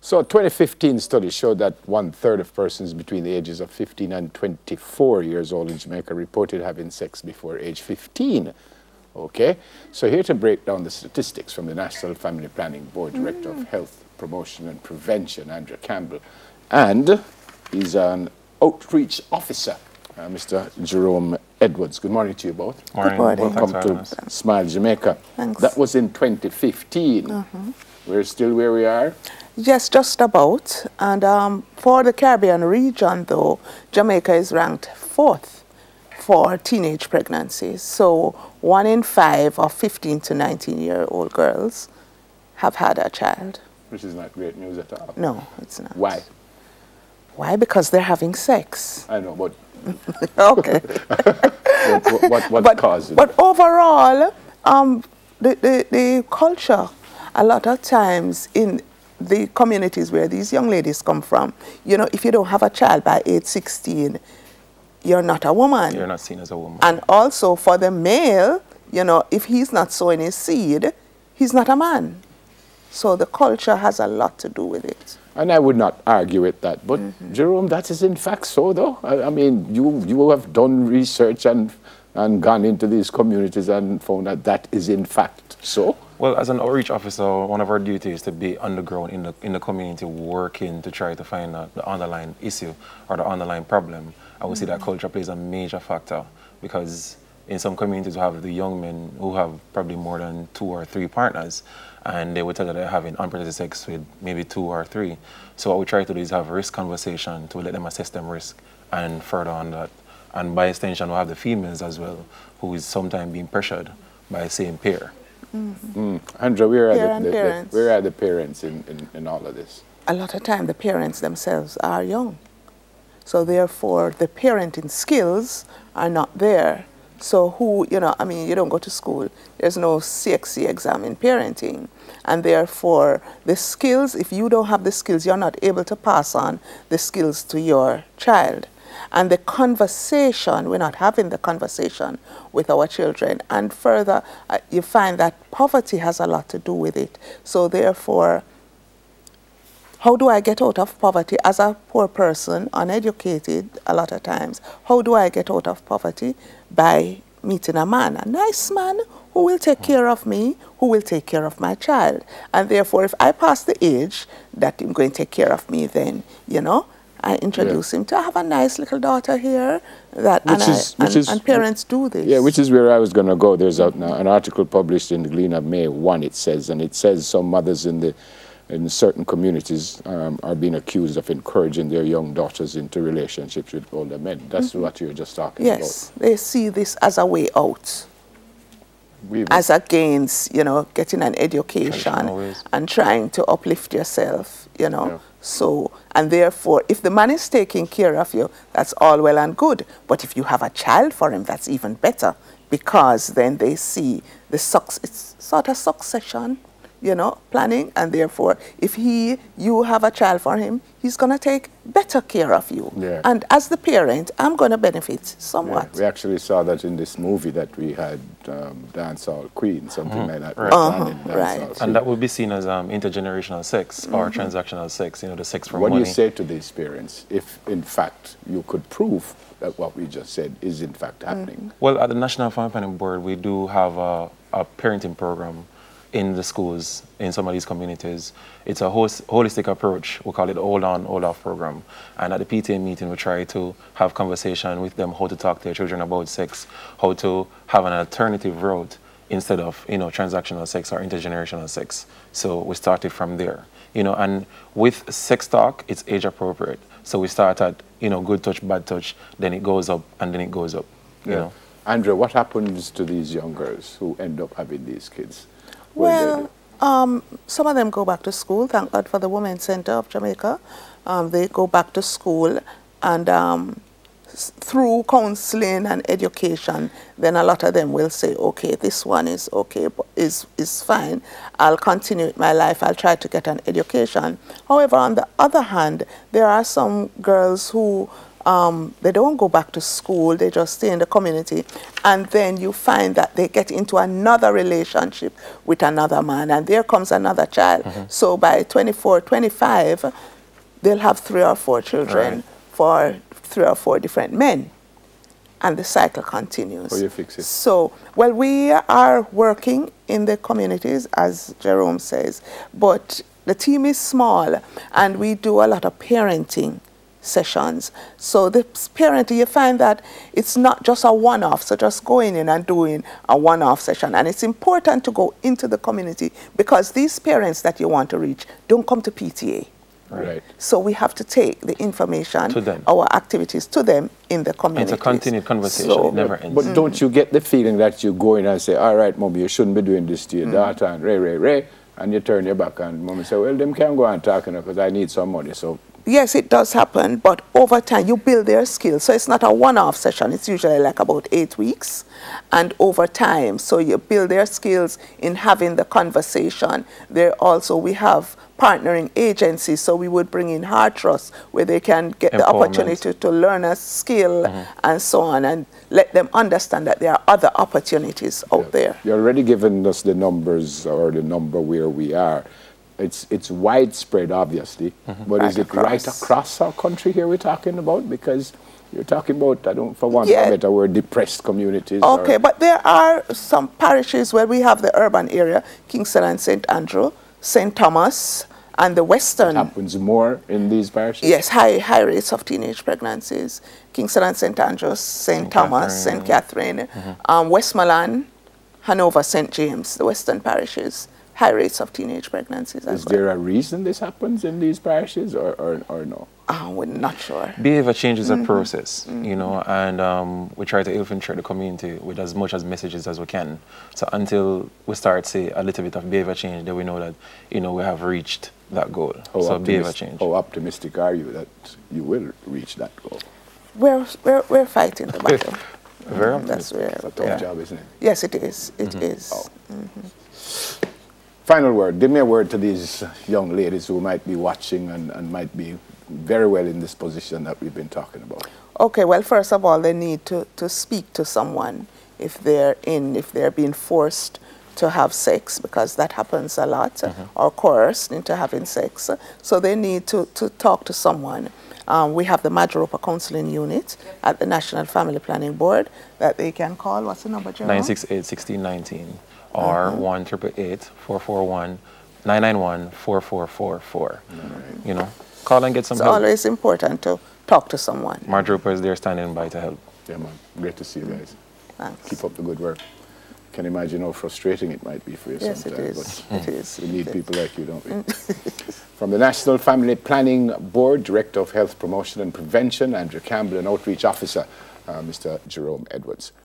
So a 2015 study showed that 1/3 of persons between the ages of 15 and 24 years old in Jamaica reported having sex before age 15. Okay, so here to break down the statistics from the National Family Planning Board, Director of Health Promotion and Prevention, Andrew Campbell, and he's an outreach officer, Mr. Jerome Edwards. Good morning to you both. Morning. Good morning. Welcome to Smile Jamaica. Thanks. That was in 2015. We're still where we are? Yes, just about. And for the Caribbean region, though, Jamaica is ranked 4th for teenage pregnancies. So 1 in 5 of 15 to 19-year-old girls have had a child. Which is not great news at all. No, it's not. Why? Why? Because they're having sex. I know, but Okay. what caused it? But overall, the culture, a lot of times in the communities where these young ladies come from, you know, if you don't have a child by age 16, you're not a woman. You're not seen as a woman. And also for the male, you know, if he's not sowing his seed, he's not a man. So the culture has a lot to do with it. And I would not argue with that. But, Jerome, that is in fact so, though. I mean, you have done research and gone into these communities and found that that is in fact so. Well, as an outreach officer, one of our duties is to be on the ground in the community, working to try to find out the underlying issue or the underlying problem. I would say that culture plays a major factor, because in some communities we have the young men who have probably more than 2 or 3 partners, and they would tell you they're having unprotected sex with maybe 2 or 3. So what we try to do is have a risk conversation to let them assess them risk and further on that. And by extension, we have the females as well, who is sometimes being pressured by the same pair. Andrew, where Parents. are the parents in all of this? A lot of time the parents themselves are young. So therefore the parenting skills are not there. So who, you know, I mean, you don't go to school. There's no CXC exam in parenting. And therefore the skills, if you don't have the skills, you're not able to pass on the skills to your child. And the conversation, we're not having the conversation with our children. And further, you find that poverty has a lot to do with it. So therefore, how do I get out of poverty as a poor person, uneducated a lot of times? How do I get out of poverty? By meeting a man, a nice man who will take care of me, who will take care of my child. And therefore, if I pass the age that he's going to take care of me, then, you know, I introduce him to, I have a nice little daughter here, that, and parents do this. Yeah, which is where I was going to go. There's now an article published in the Gleaner May 1, it says, and it says some mothers in certain communities are being accused of encouraging their young daughters into relationships with older men. That's what you were just talking about. Yes, they see this as a way out. As against, you know, getting an education and trying to uplift yourself, you know. Yeah. So, and therefore, if the man is taking care of you, that's all well and good. But if you have a child for him, that's even better, because then they see it's sort of succession, you know, planning, and therefore, if you have a child for him, he's going to take better care of you. Yeah. And as the parent, I'm going to benefit somewhat. Yeah. We actually saw that in this movie that we had, Dancehall Queen, something like that. Right. And that would be seen as intergenerational sex or transactional sex, you know, the sex for money. What do you say to these parents if, in fact, you could prove that what we just said is, in fact, happening? Well, at the National Family Planning Board, we do have a parenting program in the schools, in some of these communities. It's a holistic approach. We call it Hold On, Hold Off program. And at the PTA meeting, we try to have conversation with them, how to talk to their children about sex, how to have an alternative route instead of, you know, transactional sex or intergenerational sex. So we started from there. You know, and with sex talk, it's age appropriate. So we start at, you know, good touch, bad touch, then it goes up, and then it goes up, you know. Andrew, what happens to these young girls who end up having these kids? Well, some of them go back to school. Thank God for the Women's Center of Jamaica. They go back to school, and through counseling and education, then a lot of them will say, okay, this one is okay, is fine. I'll continue with my life. I'll try to get an education. However, on the other hand, there are some girls who they don't go back to school, they just stay in the community, and then you find that they get into another relationship with another man, and there comes another child. So by 24, 25, they'll have 3 or 4 children for 3 or 4 different men. And the cycle continues. How do you fix it? So, well, we are working in the communities, as Jerome says, but the team is small, and we do a lot of parenting sessions. So the parenting, you find that it's not just a one-off, so just going in and doing a one-off session. And it's important to go into the community, because these parents that you want to reach don't come to PTA. Right. So we have to take the information, to them, our activities to them in the community. It's a continued conversation. So, it never ends. But don't you get the feeling that you go in and say, all right, Mommy, you shouldn't be doing this to your daughter, and Ray, and you turn your back, and Mommy say, well, them can go on talking because I need some money. So yes, it does happen, but over time you build their skills. So it's not a one-off session. It's usually like about 8 weeks, and over time, so you build their skills in having the conversation. There also, we have partnering agencies, so we would bring in Heart Trust, where they can get the opportunity to learn a skill and so on, and let them understand that there are other opportunities out there. You're already giving us the numbers, or the number where we are. It's widespread, obviously, but is it right across our country here we're talking about? Because you're talking about, I don't, for want of a better word, depressed communities. Okay, but there are some parishes where we have the urban area, Kingston and St. Andrew, St. Thomas, and the Western. It happens more in these parishes? Yes, high rates of teenage pregnancies. Kingston and St. Andrews, St. Thomas, St. Catherine, Westmoreland, Hanover, St. James, the Western parishes. High rates of teenage pregnancies as well. Is there a reason this happens in these parishes, or no? We're not sure. Behavior change is a process, you know, and we try to infiltrate the community with as much as messages as we can. So until we start, say, a little bit of behavior change, then we know that, you know, we have reached that goal. So behavior change. How optimistic are you that you will reach that goal? We're fighting the battle. Very That's where. It's a tough job, isn't it? Yes, it is. It is. Final word. Give me a word to these young ladies who might be watching and might be very well in this position that we've been talking about. Okay, well, first of all, they need to speak to someone if they're being forced to have sex, because that happens a lot, or coerced into having sex. So they need to talk to someone. We have the Madropa Counseling Unit at the National Family Planning Board that they can call. What's the number, Jerome? 968-1619 or 1-888-441-991-4444. You know, call and get some help. It's always important to talk to someone. Madropa is there standing by to help. Yeah, man. Great to see you guys. Thanks. Keep up the good work. Can imagine how frustrating it might be for you yes, sometimes. It is. We need people like you, don't we? From the National Family Planning Board, Director of Health Promotion and Prevention, Andrew Campbell, and Outreach Officer, Mr. Jerome Edwards.